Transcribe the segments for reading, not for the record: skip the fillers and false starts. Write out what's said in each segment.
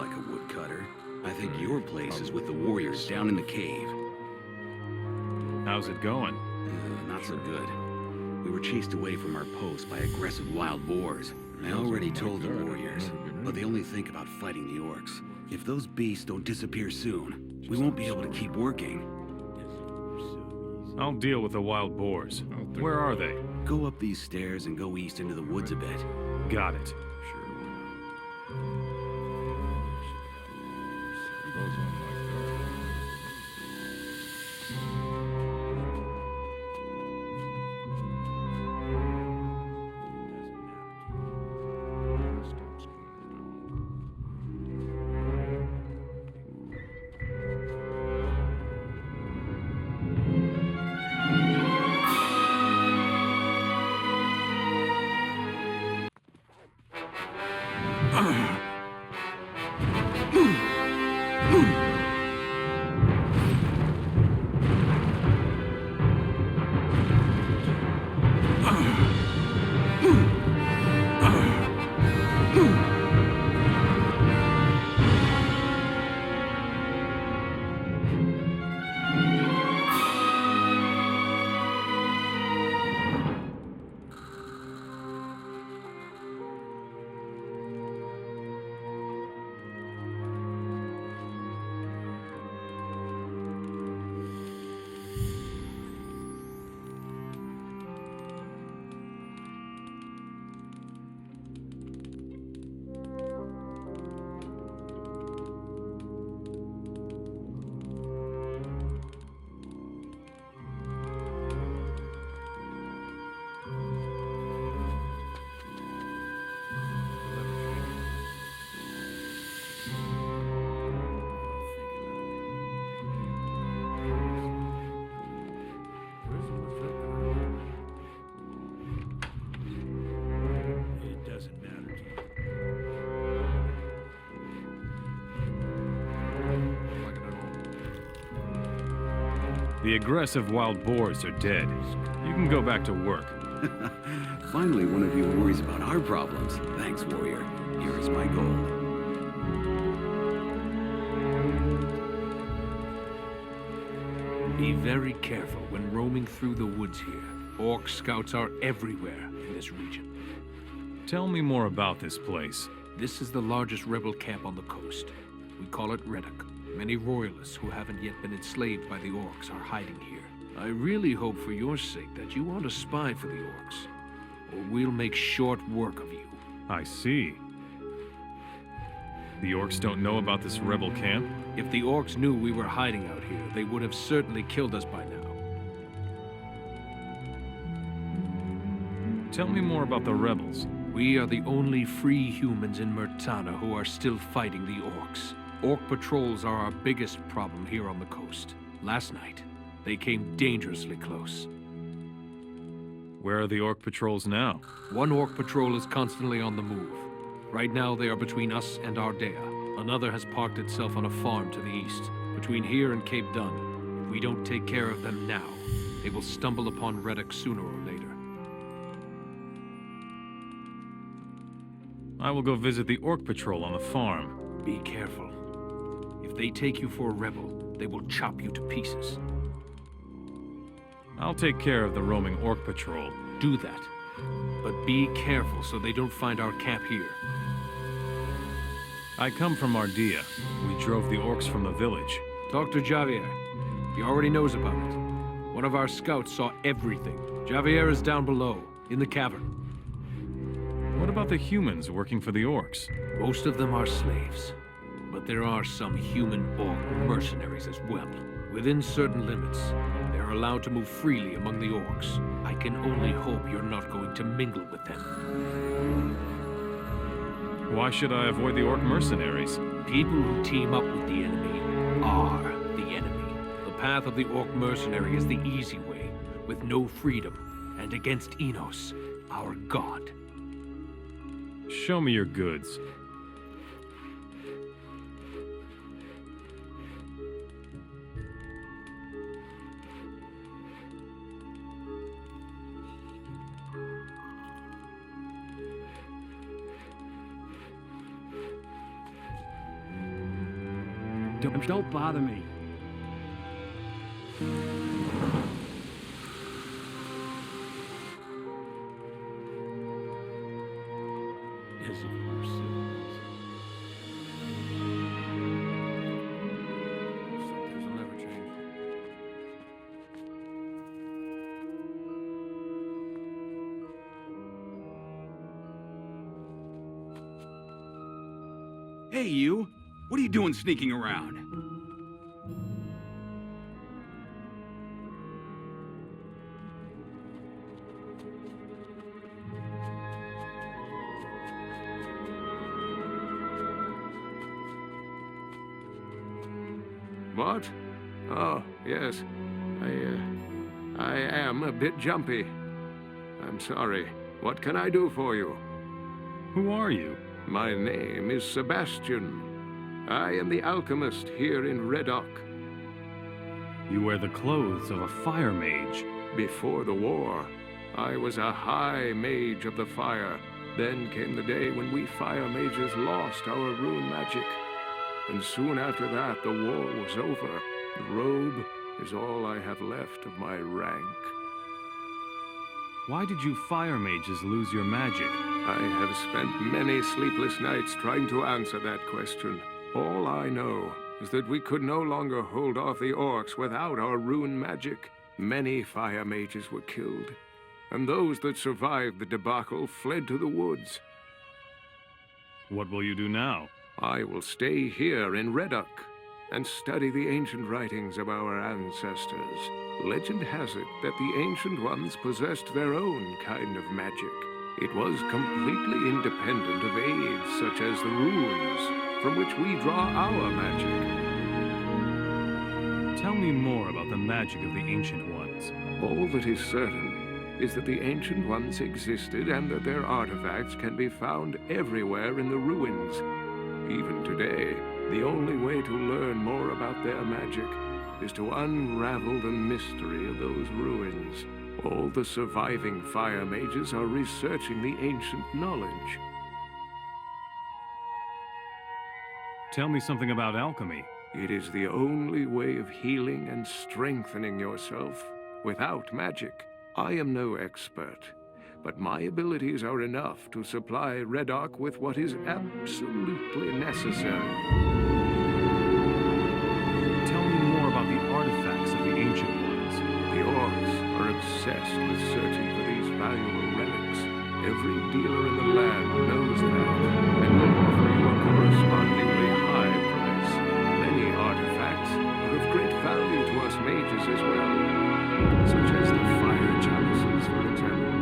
like a woodcutter. I think your place is with the warriors down in the cave. How's it going? Not so good. We were chased away from our post by aggressive wild boars. I already told the warriors, but they only think about fighting the orcs. If those beasts don't disappear soon, we won't be able to keep working. I'll deal with the wild boars. Where are they? Go up these stairs and go east into the woods a bit. Got it. The aggressive wild boars are dead. You can go back to work. Finally, one of you worries about our problems. Thanks, warrior. Here is my gold. Be very careful when roaming through the woods here. Orc scouts are everywhere in this region. Tell me more about this place. This is the largest rebel camp on the coast. We call it Reddock. Many royalists who haven't yet been enslaved by the orcs are hiding here. I really hope for your sake that you aren't a spy for the orcs, or we'll make short work of you. I see. The orcs don't know about this rebel camp? If the orcs knew we were hiding out here, they would have certainly killed us by now. Tell me more about the rebels. We are the only free humans in Murtana who are still fighting the orcs. Orc patrols are our biggest problem here on the coast. Last night, they came dangerously close. Where are the orc patrols now? One orc patrol is constantly on the move. Right now, they are between us and Ardea. Another has parked itself on a farm to the east, between here and Cape Dun. If we don't take care of them now, they will stumble upon Reddock sooner or later. I will go visit the orc patrol on the farm. Be careful. If they take you for a rebel, they will chop you to pieces. I'll take care of the roaming orc patrol. Do that. But be careful so they don't find our camp here. I come from Ardea. We drove the orcs from the village. Talk to Javier. He already knows about it. One of our scouts saw everything. Javier is down below, in the cavern. What about the humans working for the orcs? Most of them are slaves. But there are some human orc mercenaries as well. Within certain limits, they are allowed to move freely among the orcs. I can only hope you're not going to mingle with them. Why should I avoid the orc mercenaries? People who team up with the enemy are the enemy. The path of the orc mercenary is the easy way, with no freedom, and against Enos, our god. Show me your goods. Don't bother me. As if we're siblings. Some things will never change. Hey, you! What are you doing sneaking around? What? Oh, yes. I am a bit jumpy. I'm sorry. What can I do for you? Who are you? My name is Sebastian. I am the alchemist here in Reddock. You wear the clothes of a fire mage. Before the war, I was a high mage of the fire. Then came the day when we fire mages lost our rune magic. And soon after that, the war was over. The robe is all I have left of my rank. Why did you fire mages lose your magic? I have spent many sleepless nights trying to answer that question. All I know is that we could no longer hold off the orcs without our rune magic. Many fire mages were killed, and those that survived the debacle fled to the woods. What will you do now? I will stay here in Reddock and study the ancient writings of our ancestors. Legend has it that the Ancient Ones possessed their own kind of magic. It was completely independent of aids such as the runes, from which we draw our magic. Tell me more about the magic of the Ancient Ones. All that is certain is that the Ancient Ones existed and that their artifacts can be found everywhere in the ruins. Even today, the only way to learn more about their magic is to unravel the mystery of those ruins. All the surviving fire mages are researching the ancient knowledge. Tell me something about alchemy. It is the only way of healing and strengthening yourself without magic. I am no expert, but my abilities are enough to supply Reddock with what is absolutely necessary. Tell me more about the artifacts of the Ancient Ones. The orcs are obsessed with searching for these valuable relics. Every dealer in the land knows that, and will offer you a correspondingly high price. Many artifacts are of great value to us mages as well, such as the fire chalices, for example.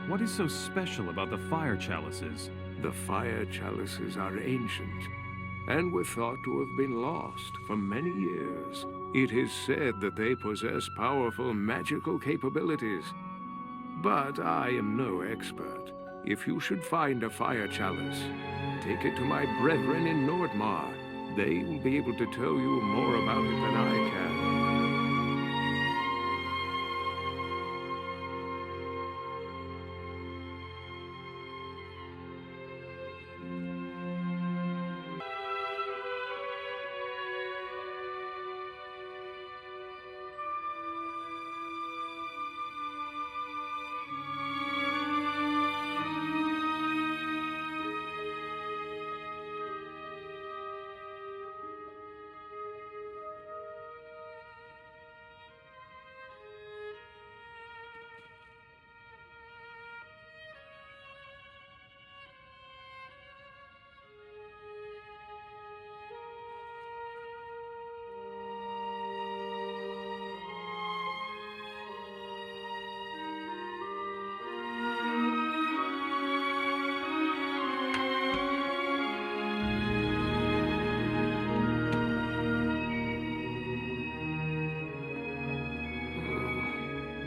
What is so special about the fire chalices? The fire chalices are ancient, and were thought to have been lost for many years. It is said that they possess powerful magical capabilities, but I am no expert. If you should find a fire chalice, take it to my brethren in Nordmar. They will be able to tell you more about it than I can.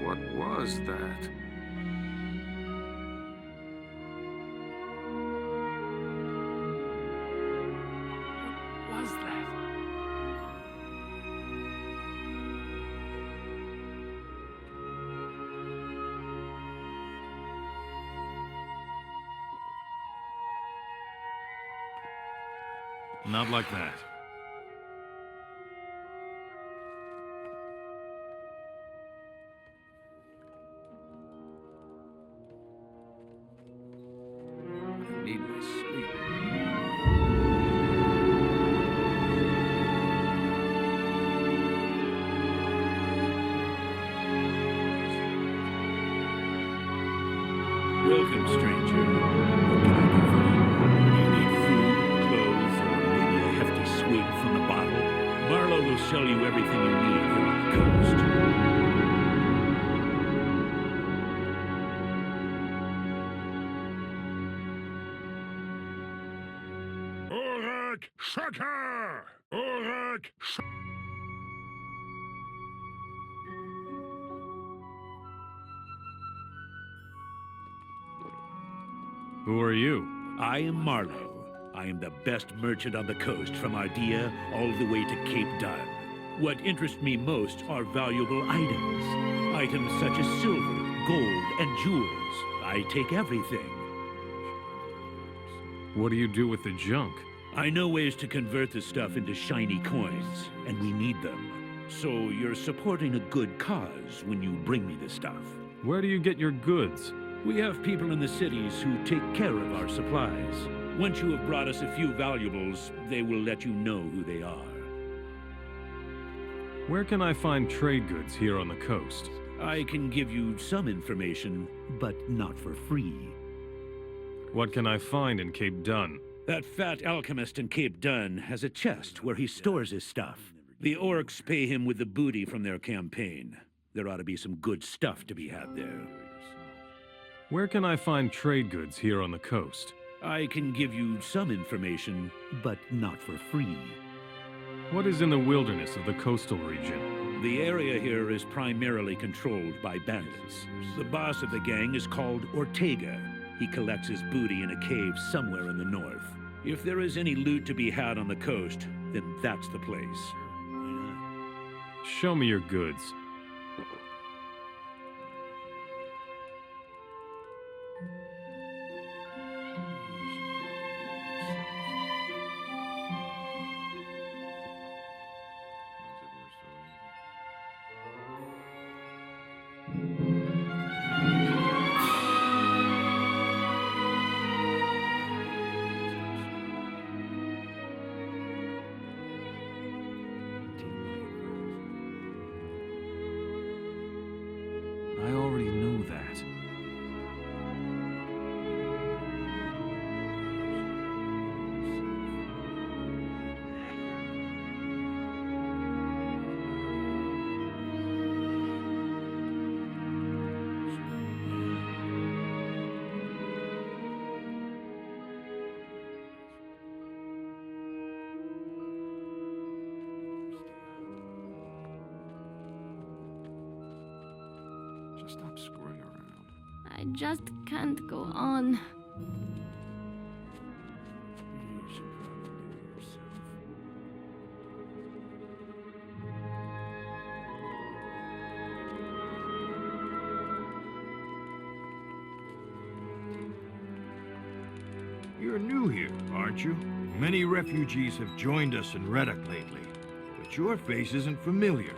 What was that? What was that? Not like that. I need my sleep. Welcome, stranger. What can I do for you? Do you need food, clothes, or maybe a hefty swig from the bottle? Marlowe will sell you everything you need here on the coast. Orak Shaka! Orak Shaka! Who are you? I am Marlowe. I am the best merchant on the coast from Ardea all the way to Cape Dunn. What interests me most are valuable items. Items such as silver, gold, and jewels. I take everything. What do you do with the junk? I know ways to convert the stuff into shiny coins, and we need them. So you're supporting a good cause when you bring me the stuff. Where do you get your goods? We have people in the cities who take care of our supplies. Once you have brought us a few valuables, they will let you know who they are. Where can I find trade goods here on the coast? I can give you some information, but not for free. What can I find in Cape Dunn? That fat alchemist in Cape Dunn has a chest where he stores his stuff. The orcs pay him with the booty from their campaign. There ought to be some good stuff to be had there. Where can I find trade goods here on the coast? I can give you some information, but not for free. What is in the wilderness of the coastal region? The area here is primarily controlled by bandits. The boss of the gang is called Ortega. He collects his booty in a cave somewhere in the north. If there is any loot to be had on the coast, then that's the place. Show me your goods. I already know that. Just stop screwing around. I just can't go on. You should probably do it yourself. You're new here, aren't you? Many refugees have joined us in Reddock lately, but your face isn't familiar.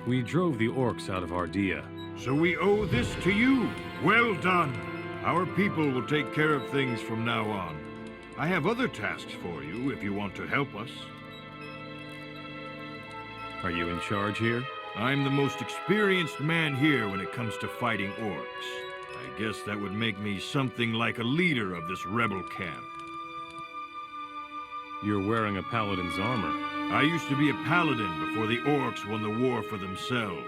We drove the orcs out of Ardea. So we owe this to you. Well done. Our people will take care of things from now on. I have other tasks for you if you want to help us. Are you in charge here? I'm the most experienced man here when it comes to fighting orcs. I guess that would make me something like a leader of this rebel camp. You're wearing a paladin's armor. I used to be a paladin before the orcs won the war for themselves.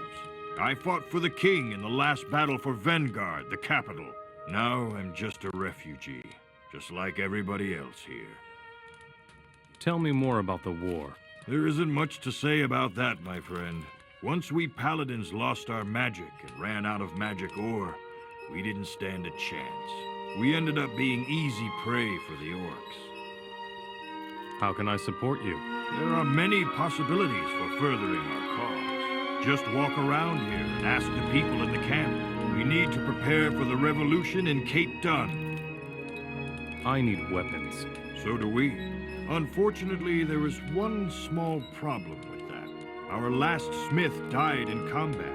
I fought for the king in the last battle for Vanguard, the capital. Now I'm just a refugee, just like everybody else here. Tell me more about the war. There isn't much to say about that, my friend. Once we paladins lost our magic and ran out of magic ore, we didn't stand a chance. We ended up being easy prey for the orcs. How can I support you? There are many possibilities for furthering our cause. Just walk around here and ask the people in the camp. We need to prepare for the revolution in Cape Dunn. I need weapons. So do we. Unfortunately, there is one small problem with that. Our last smith died in combat.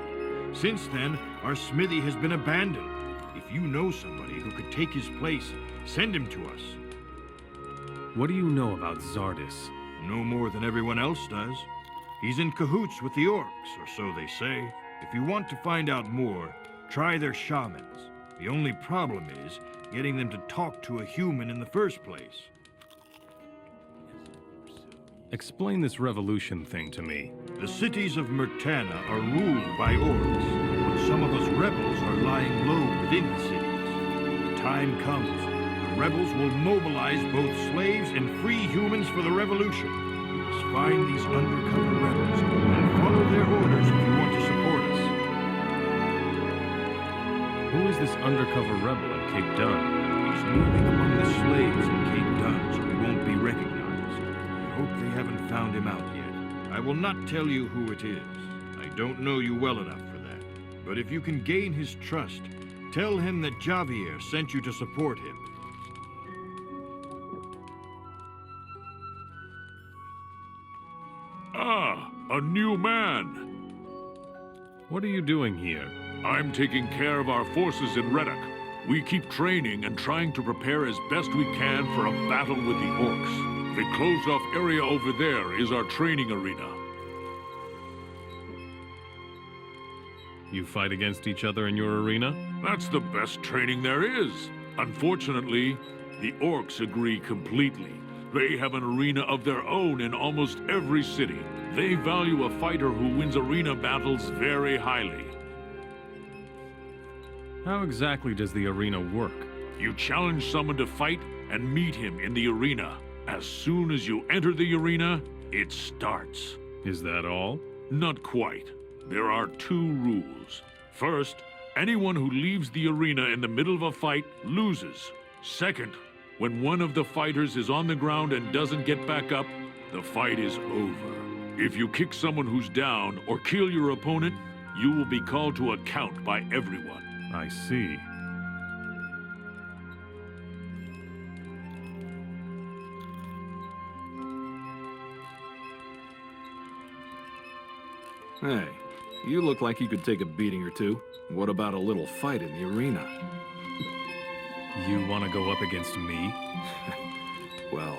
Since then, our smithy has been abandoned. If you know somebody who could take his place, send him to us. What do you know about Zardis? No more than everyone else does. He's in cahoots with the orcs, or so they say. If you want to find out more, try their shamans. The only problem is getting them to talk to a human in the first place. Explain this revolution thing to me. The cities of Murtana are ruled by orcs, but some of us rebels are lying low within the cities. When the time comes, the rebels will mobilize both slaves and free humans for the revolution. You must find these undercover rebels and follow their orders if you want to support us. Who is this undercover rebel at Cape Dun? He's moving among the slaves in Cape Dun, so he won't be recognized. I hope they haven't found him out yet. I will not tell you who it is. I don't know you well enough for that. But if you can gain his trust, tell him that Javier sent you to support him. Ah, a new man. What are you doing here? I'm taking care of our forces in Reddock. We keep training and trying to prepare as best we can for a battle with the orcs. The closed-off area over there is our training arena. You fight against each other in your arena? That's the best training there is. Unfortunately, the orcs agree completely. They have an arena of their own in almost every city. They value a fighter who wins arena battles very highly. How exactly does the arena work? You challenge someone to fight and meet him in the arena. As soon as you enter the arena, it starts. Is that all? Not quite. There are 2 rules. First, anyone who leaves the arena in the middle of a fight loses. Second, when one of the fighters is on the ground and doesn't get back up, the fight is over. If you kick someone who's down or kill your opponent, you will be called to account by everyone. I see. Hey, you look like you could take a beating or two. What about a little fight in the arena? You want to go up against me? Well,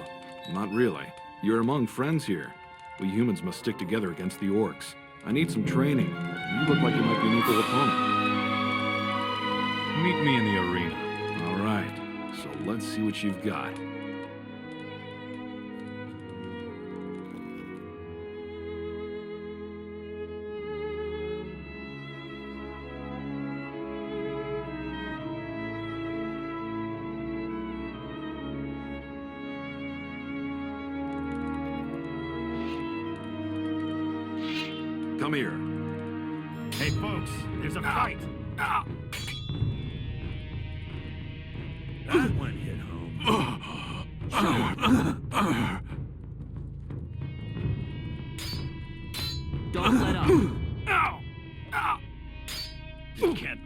not really. You're among friends here. We humans must stick together against the orcs. I need some training. You look like you might be an equal opponent. Meet me in the arena. All right, so let's see what you've got. Come here. Hey, folks, there's a fight. That one hit home. Don't let up. You can't.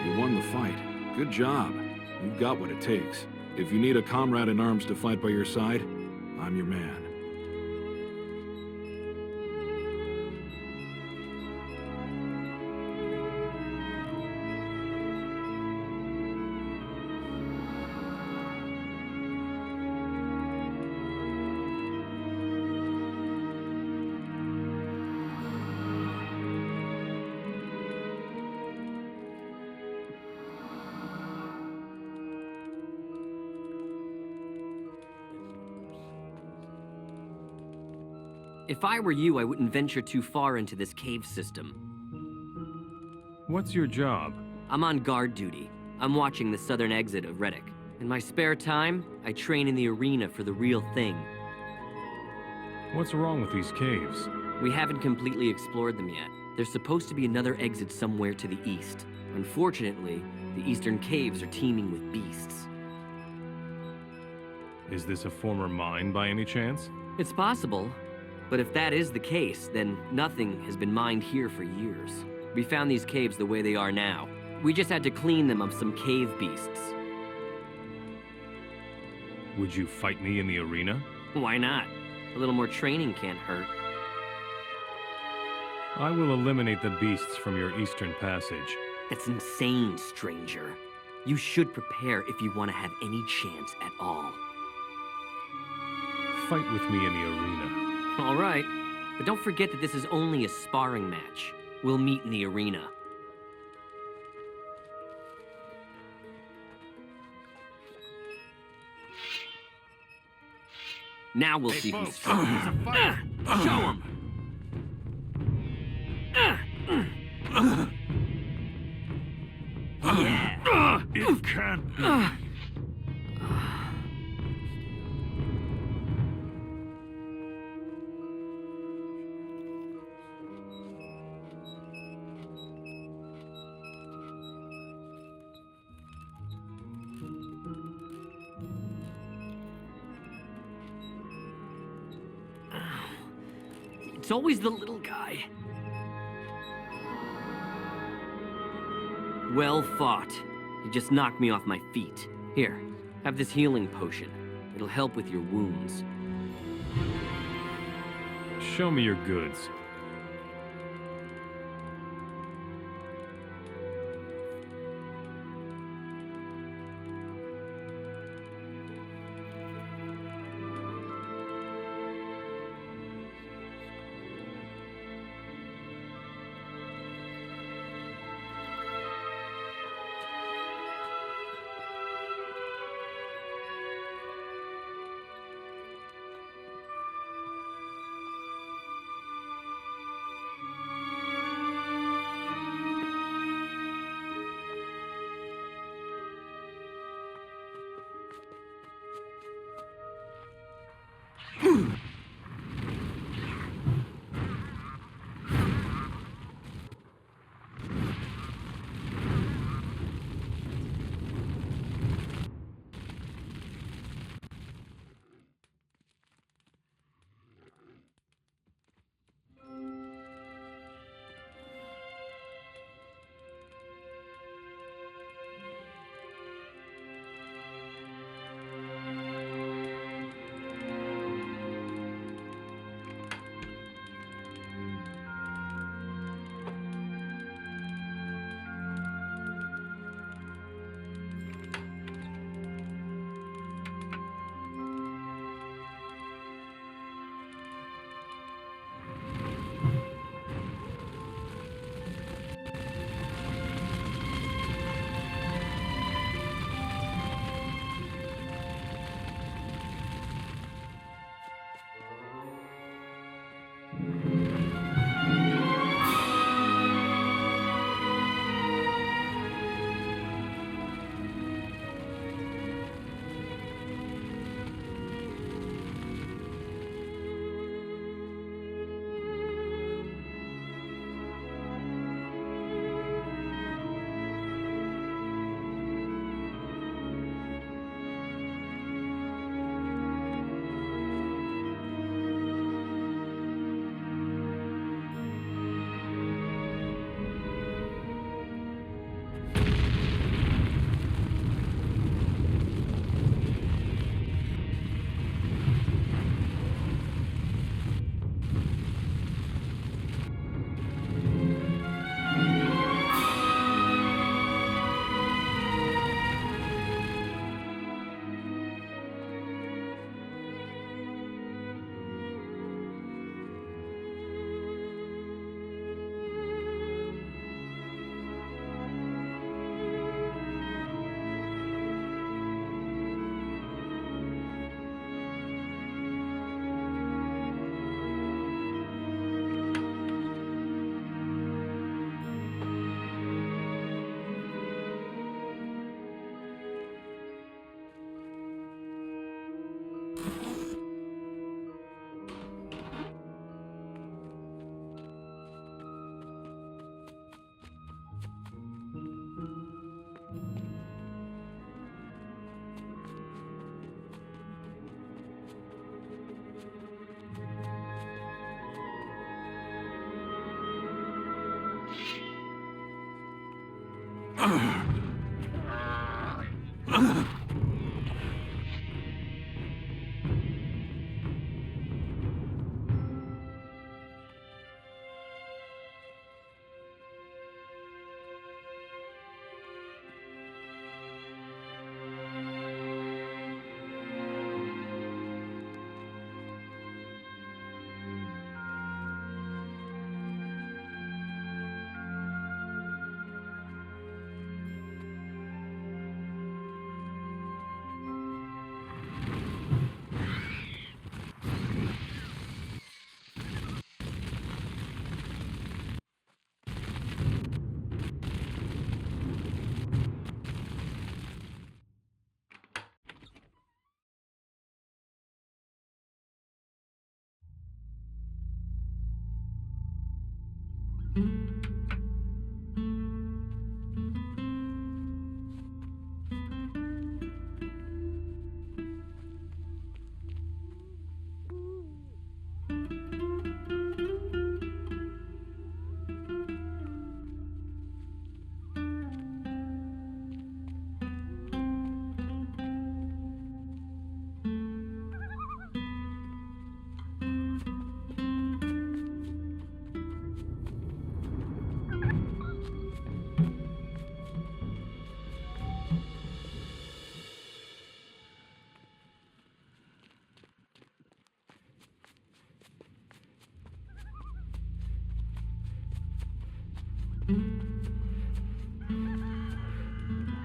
You won the fight. Good job. You've got what it takes. If you need a comrade in arms to fight by your side, I'm your man. If I were you, I wouldn't venture too far into this cave system. What's your job? I'm on guard duty. I'm watching the southern exit of Reddock. In my spare time, I train in the arena for the real thing. What's wrong with these caves? We haven't completely explored them yet. There's supposed to be another exit somewhere to the east. Unfortunately, the eastern caves are teeming with beasts. Is this a former mine by any chance? It's possible, but if that is the case, then nothing has been mined here for years. We found these caves the way they are now. We just had to clean them of some cave beasts. Would you fight me in the arena? Why not? A little more training can't hurt. I will eliminate the beasts from your eastern passage. That's insane, stranger. You should prepare if you want to have any chance at all. Fight with me in the arena. All right, but don't forget that this is only a sparring match. We'll meet in the arena. Now we'll see who's strongest. Show him! Yeah. It can't be. It's always the little guy. Well fought. You just knocked me off my feet. Here, have this healing potion. It'll help with your wounds. Show me your goods.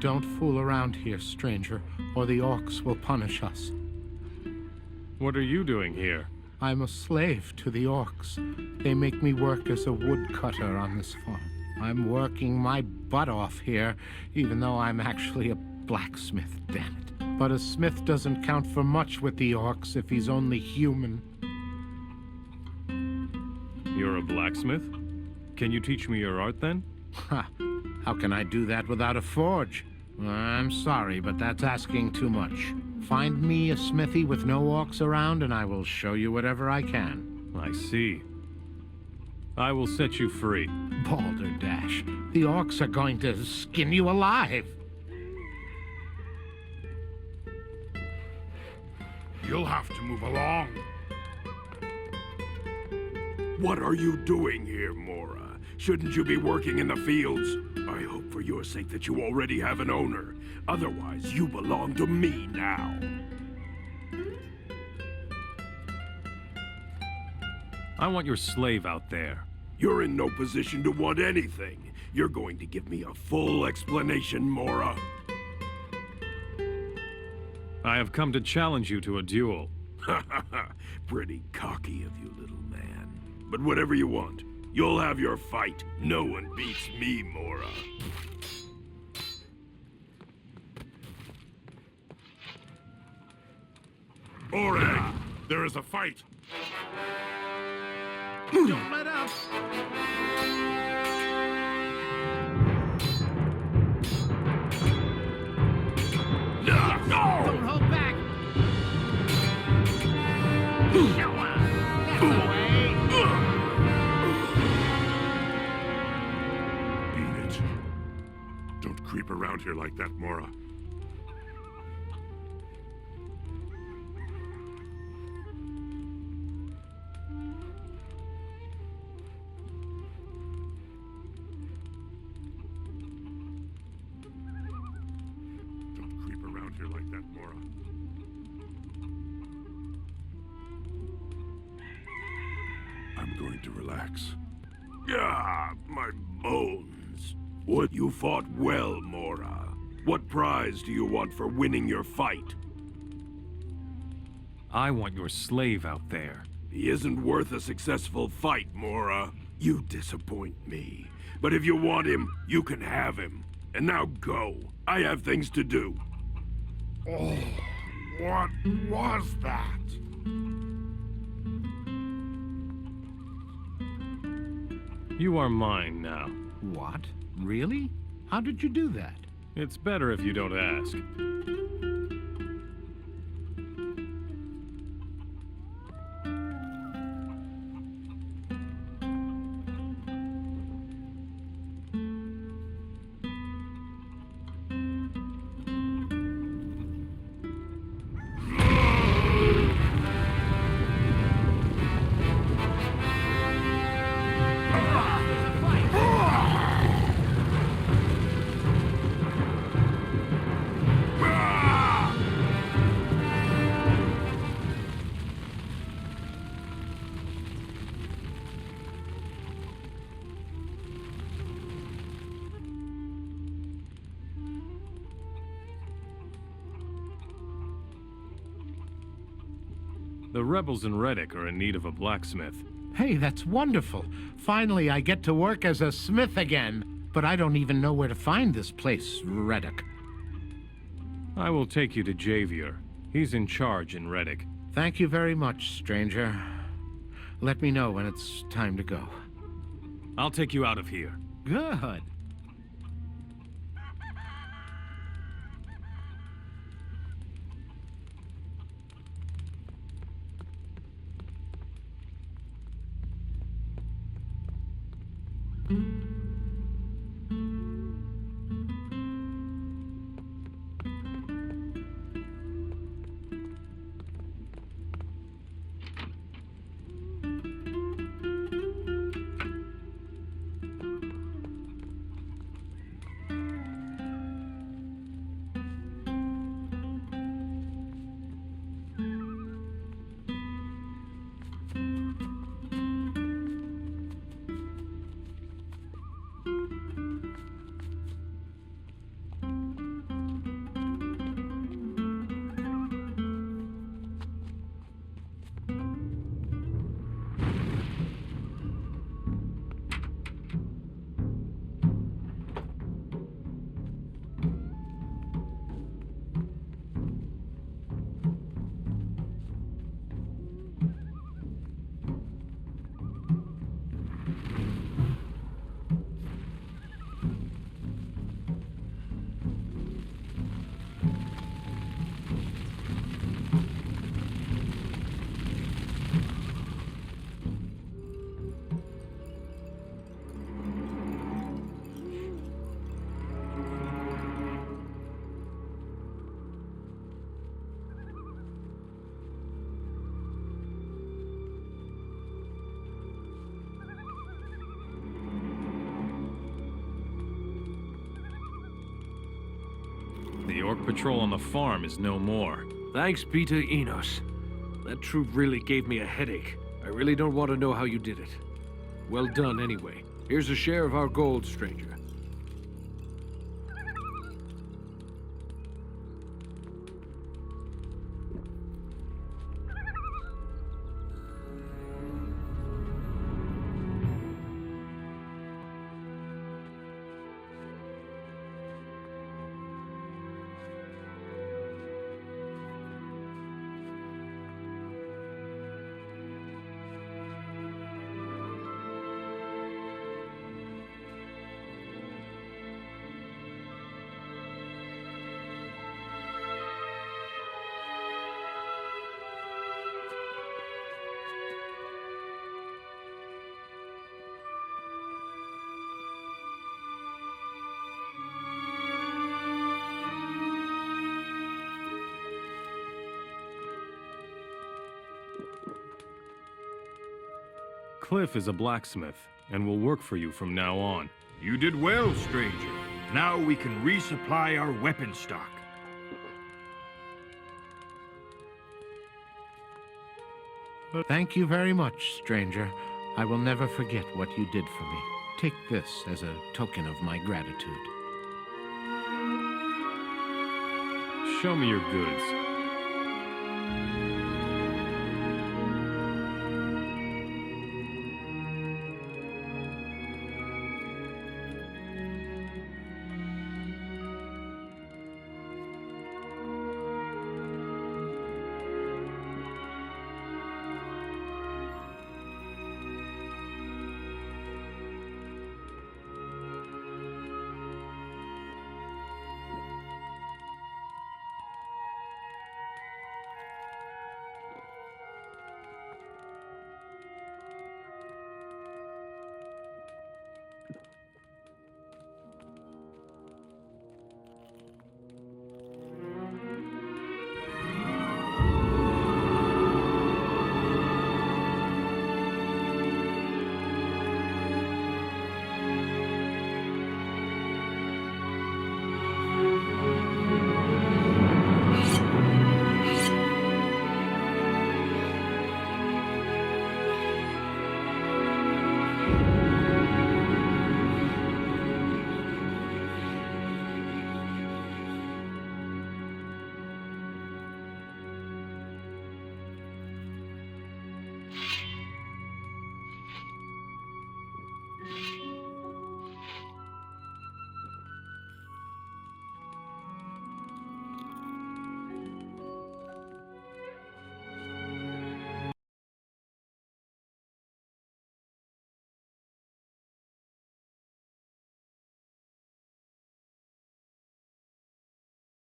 Don't fool around here, stranger, or the orcs will punish us. What are you doing here? I'm a slave to the orcs. They make me work as a woodcutter on this farm. I'm working my butt off here, even though I'm actually a blacksmith, damn it. But a smith doesn't count for much with the orcs if he's only human. You're a blacksmith? Can you teach me your art then? Ha! How can I do that without a forge? I'm sorry, but that's asking too much. Find me a smithy with no orcs around, and I will show you whatever I can. I see. I will set you free. Balderdash, the orcs are going to skin you alive. You'll have to move along. What are you doing here, Mora? Shouldn't you be working in the fields? I hope for your sake that you already have an owner. Otherwise, you belong to me now. I want your slave out there. You're in no position to want anything. You're going to give me a full explanation, Mora. I have come to challenge you to a duel. Pretty cocky of you, little man. But whatever you want, you'll have your fight. No one beats me, Mora. Oreg, there is a fight. Don't let up! No! Don't hold back! That's the way! Beat it. Don't creep around here like that, Mora. Don't creep around here like that, Mora. I'm going to relax. Ah, my bones. What, you fought well, Mora. What prize do you want for winning your fight? I want your slave out there. He isn't worth a successful fight, Mora. You disappoint me. But if you want him, you can have him. And now go. I have things to do. Oh, what was that? You are mine now. What? Really? How did you do that? It's better if you don't ask. The rebels in Reddock are in need of a blacksmith. Hey, that's wonderful. Finally, I get to work as a smith again. But I don't even know where to find this place, Reddock. I will take you to Javier. He's in charge in Reddock. Thank you very much, stranger. Let me know when it's time to go. I'll take you out of here. Good. The orc patrol on the farm is no more. Thanks be to Enos. That troop really gave me a headache. I really don't want to know how you did it. Well done, anyway. Here's a share of our gold, stranger. Cliff is a blacksmith, and will work for you from now on. You did well, stranger. Now we can resupply our weapon stock. Thank you very much, stranger. I will never forget what you did for me. Take this as a token of my gratitude. Show me your goods.